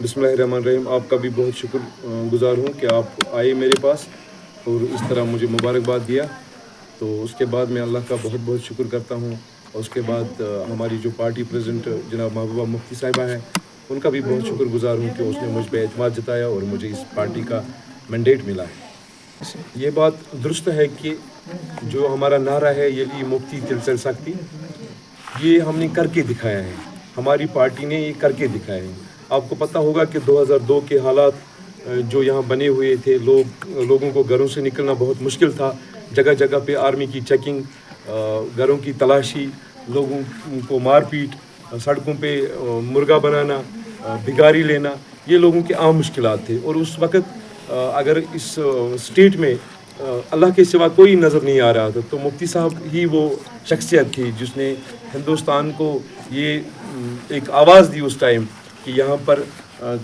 बिस्मिल्लाहिर्रहमानिर्रहीम। आपका भी बहुत शुक्र गुज़ार हूँ कि आप आए मेरे पास और इस तरह मुझे मुबारकबाद दिया। तो उसके बाद मैं अल्लाह का बहुत बहुत शुक्र करता हूँ। और उसके बाद हमारी जो पार्टी प्रेसिडेंट जनाब महबूबा मुफ्ती साहिबा हैं, उनका भी बहुत शुक्र गुज़ार हूँ कि उसने मुझ पर एतमाद जताया और मुझे इस पार्टी का मैंडेट मिला है। ये बात दुरुस्त है कि जो हमारा नारा है यली मुफ्ती तिलचल सकती, ये हमने करके दिखाया है। हमारी पार्टी ने ये करके दिखाया है। आपको पता होगा कि 2002 के हालात जो यहाँ बने हुए थे, लोगों को घरों से निकलना बहुत मुश्किल था। जगह जगह पे आर्मी की चेकिंग, घरों की तलाशी, लोगों को मारपीट, सड़कों पे मुर्गा बनाना, भिखारी लेना, ये लोगों के आम मुश्किलात थे। और उस वक़्त अगर इस स्टेट में अल्लाह के सिवा कोई नज़र नहीं आ रहा था, तो मुफ्ती साहब ही वो शख्सियत थी जिसने हिंदुस्तान को ये एक आवाज़ दी उस टाइम कि यहाँ पर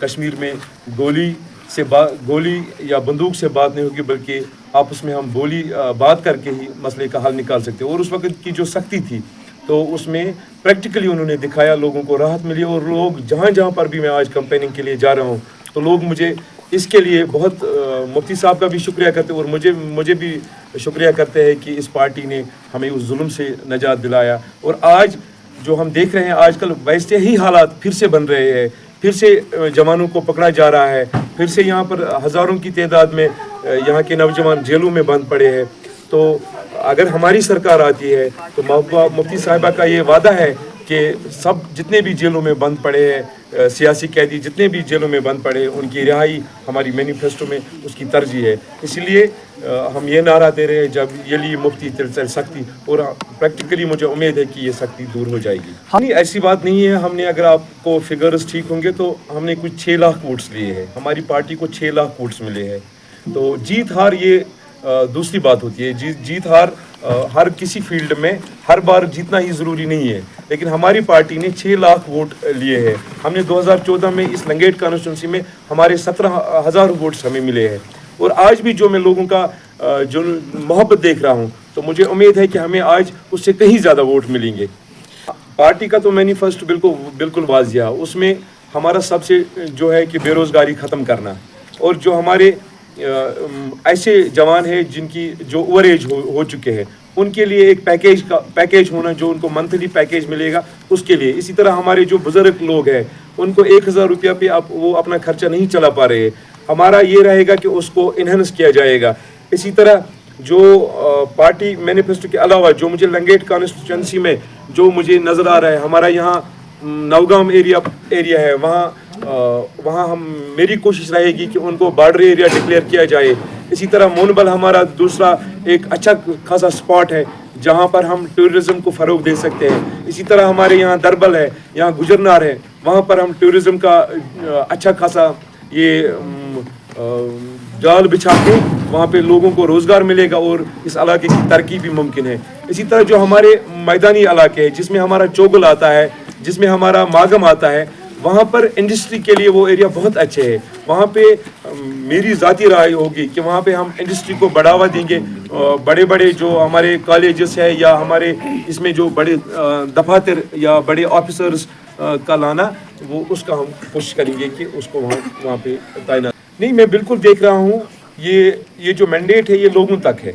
कश्मीर में गोली या बंदूक से बात नहीं होगी, बल्कि आपस में हम बात करके ही मसले का हल निकाल सकते हैं। और उस वक्त की जो सख्ती थी, तो उसमें प्रैक्टिकली उन्होंने दिखाया, लोगों को राहत मिली। और लोग जहाँ जहाँ पर भी मैं आज कैंपेनिंग के लिए जा रहा हूँ, तो लोग मुझे इसके लिए बहुत मुफ्ती साहब का भी शुक्रिया करते हैं और मुझे भी शुक्रिया करते हैं कि इस पार्टी ने हमें उस जुल्म से निजात दिलाया। और आज जो हम देख रहे हैं, आजकल वैसे ही हालात फिर से बन रहे हैं, फिर से जवानों को पकड़ा जा रहा है, फिर से यहाँ पर हज़ारों की तादाद में यहाँ के नौजवान जेलों में बंद पड़े हैं। तो अगर हमारी सरकार आती है तो महबूबा मुफ्ती साहिबा का ये वादा है कि सब जितने भी जेलों में बंद पड़े हैं, सियासी कैदी जितने भी जेलों में बंद पड़े हैं, उनकी रिहाई हमारी मैनिफेस्टो में उसकी तरजीह है। इसलिए हम ये नारा दे रहे हैं, जब यली मुफ्ती तिलचल सकती, और प्रैक्टिकली मुझे उम्मीद है कि ये सख्ती दूर हो जाएगी। हाँ, ऐसी बात नहीं है। हमने, अगर आपको फिगर्स ठीक होंगे, तो हमने कुछ 6 लाख वोट्स लिए हैं। हमारी पार्टी को 6 लाख वोट्स मिले हैं। तो जीत हार ये दूसरी बात होती है। जीत हार हर किसी फील्ड में हर बार जीतना ही ज़रूरी नहीं है, लेकिन हमारी पार्टी ने 6 लाख वोट लिए हैं। हमने 2014 में इस लंगेट कॉन्स्टिट्यूंसी में हमारे 17,000 वोट्स हमें मिले हैं। और आज भी जो मैं लोगों का जो मोहब्बत देख रहा हूँ, तो मुझे उम्मीद है कि हमें आज उससे कहीं ज़्यादा वोट मिलेंगे। पार्टी का तो मैनिफेस्टो बिल्कुल वाज़िया, उसमें हमारा सबसे जो है कि बेरोज़गारी ख़त्म करना, और जो हमारे ऐसे जवान हैं जिनकी जो ओवर एज हो चुके हैं, उनके लिए एक पैकेज होना, जो उनको मंथली पैकेज मिलेगा उसके लिए। इसी तरह हमारे जो बुज़ुर्ग लोग हैं, उनको 1,000 रुपया पे वो अपना खर्चा नहीं चला पा रहे, हमारा ये रहेगा कि उसको इन्हेंस किया जाएगा। इसी तरह जो पार्टी मैनिफेस्टो के अलावा जो मुझे लंगेट कॉन्स्टिट्यूंसी में जो मुझे नज़र आ रहा है, हमारा यहाँ नवगाम एरिया है, वहाँ मेरी कोशिश रहेगी कि उनको बॉर्डर एरिया डिक्लेयर किया जाए। इसी तरह मोनबल हमारा दूसरा एक अच्छा खासा स्पॉट है जहाँ पर हम टूरिज़्म को फ़रोग दे सकते हैं। इसी तरह हमारे यहाँ दरबल है, यहाँ गुजरनार है, वहाँ पर हम टूरिज़्म का अच्छा खासा ये जाल बिछा के वहाँ पे लोगों को रोज़गार मिलेगा और इस इलाके की तरक्की भी मुमकिन है। इसी तरह जो हमारे मैदानी इलाके हैं, जिसमें हमारा चोगल आता है, जिसमें हमारा मागम आता है, वहाँ पर इंडस्ट्री के लिए वो एरिया बहुत अच्छे है। वहाँ पे मेरी ज़ाती राय होगी कि वहाँ पे हम इंडस्ट्री को बढ़ावा देंगे। बड़े बड़े जो हमारे कॉलेजेस है या हमारे इसमें जो बड़े दफातर या बड़े ऑफिसर्स का लाना, वो उसका हम कोशिश करेंगे कि उसको वहाँ पे तैनात। नहीं, मैं बिल्कुल देख रहा हूँ ये जो मैंडेट है ये लोगों तक है।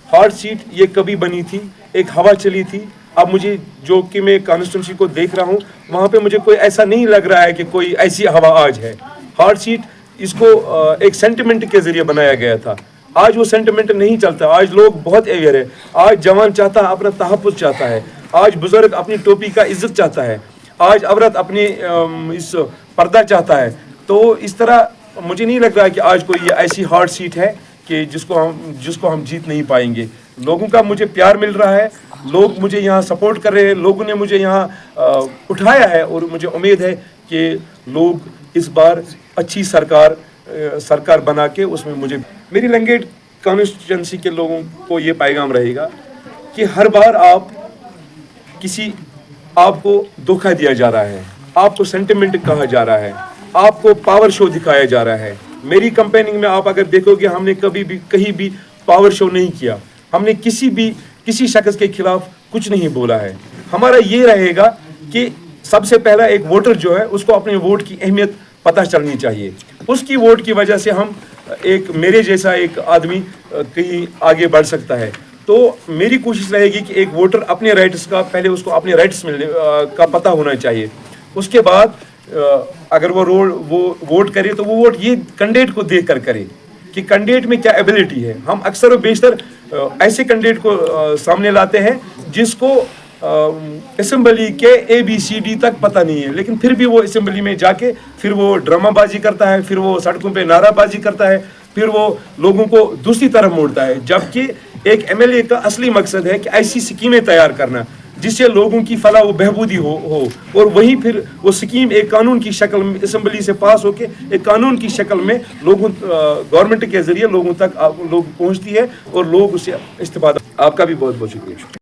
हार्ड सीट ये कभी बनी थी, एक हवा चली थी। अब मुझे जो कि मैं कॉन्स्टिट्यूंसी को देख रहा हूँ, वहाँ पे मुझे कोई ऐसा नहीं लग रहा है कि कोई ऐसी हवा आज है। हार्ड सीट इसको एक सेंटिमेंट के ज़रिए बनाया गया था। आज वो सेंटिमेंट नहीं चलता। आज लोग बहुत अवेयर है। आज जवान चाहता है, अपना तहफ़्फ़ुज़ चाहता है। आज बुज़ुर्ग अपनी टोपी का इज़्ज़त चाहता है। आज औरत अपनी इस पर्दा चाहता है। तो इस तरह मुझे नहीं लग रहा है कि आज कोई ये ऐसी हार्ड सीट है कि जिसको हम जीत नहीं पाएंगे। लोगों का मुझे प्यार मिल रहा है, लोग मुझे यहाँ सपोर्ट कर रहे हैं, लोगों ने मुझे यहाँ उठाया है, और मुझे उम्मीद है कि लोग इस बार अच्छी सरकार बना के उसमें मेरी लंगेट कॉन्स्टिट्यूंसी के लोगों को ये पैगाम रहेगा कि हर बार आपको धोखा दिया जा रहा है, आपको सेंटिमेंट कहा जा रहा है, आपको पावर शो दिखाया जा रहा है। मेरी कैंपेनिंग में आप अगर देखोगे, हमने कभी भी कहीं भी पावर शो नहीं किया। हमने किसी शख्स के खिलाफ कुछ नहीं बोला है। हमारा ये रहेगा कि सबसे पहला एक वोटर जो है उसको अपने वोट की अहमियत पता चलनी चाहिए। उसकी वोट की वजह से हम एक मेरे जैसा एक आदमी कहीं आगे बढ़ सकता है। तो मेरी कोशिश रहेगी कि एक वोटर अपने राइट्स का पहले उसको अपने राइट्स मिलने का पता होना चाहिए। उसके बाद अगर वो वोट करे तो वो वोट ये कैंडिडेट को देख कर करे कि कैंडिडेट में क्या एबिलिटी है। हम अक्सर और बेशतर ऐसे कैंडिडेट को सामने लाते हैं जिसको असेंबली के ABCD तक पता नहीं है, लेकिन फिर भी वो असेंबली में जाके फिर वो ड्रामाबाजी करता है, फिर वो सड़कों पे नाराबाजी करता है, फिर वो लोगों को दूसरी तरफ मोड़ता है। जबकि एक MLA का असली मकसद है कि ऐसी स्कीमें तैयार करना जिससे लोगों की फलाह व बहबूदी हो और वहीं फिर वो स्कीम एक कानून की शक्ल में असेंबली से पास होके एक कानून की शक्ल में लोगों गवर्नमेंट के जरिए लोगों तक लोग पहुंचती है और लोग उसे इस्तेमाल। आपका भी बहुत बहुत शुक्रिया।